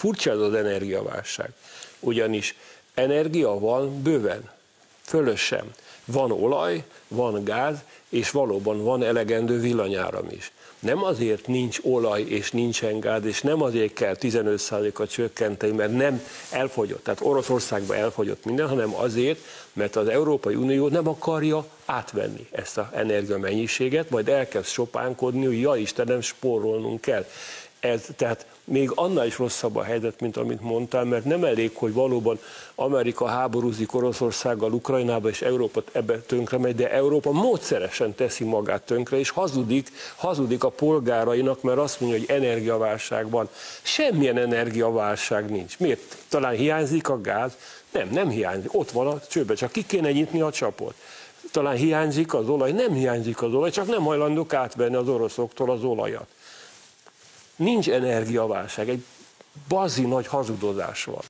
Furcsa ez az energiaválság, ugyanis energia van bőven, fölösen. Van olaj, van gáz, és valóban van elegendő villanyáram is. Nem azért nincs olaj és nincsen gáz, és nem azért kell 15%-at csökkenteni, mert nem elfogyott, tehát Oroszországban elfogyott minden, hanem azért, mert az Európai Unió nem akarja átvenni ezt az energiamennyiséget, majd elkezd sopánkodni, hogy ja Istenem, spórolnunk kell. Tehát még annál is rosszabb a helyzet, mint amit mondtál, mert nem elég, hogy valóban Amerika háborúzik Oroszországgal, Ukrajnába, és Európa ebbe tönkre megy, de Európa módszeresen teszi magát tönkre, és hazudik a polgárainak, mert azt mondja, hogy energiaválság van. Semmilyen energiaválság nincs. Miért? Talán hiányzik a gáz? Nem hiányzik. Ott van a csőbe, csak ki kéne nyitni a csapot. Talán hiányzik az olaj? Nem hiányzik az olaj, csak nem hajlandók átvenni az oroszoktól az olajat. Nincs energiaválság, egy bazi nagy hazudozás van.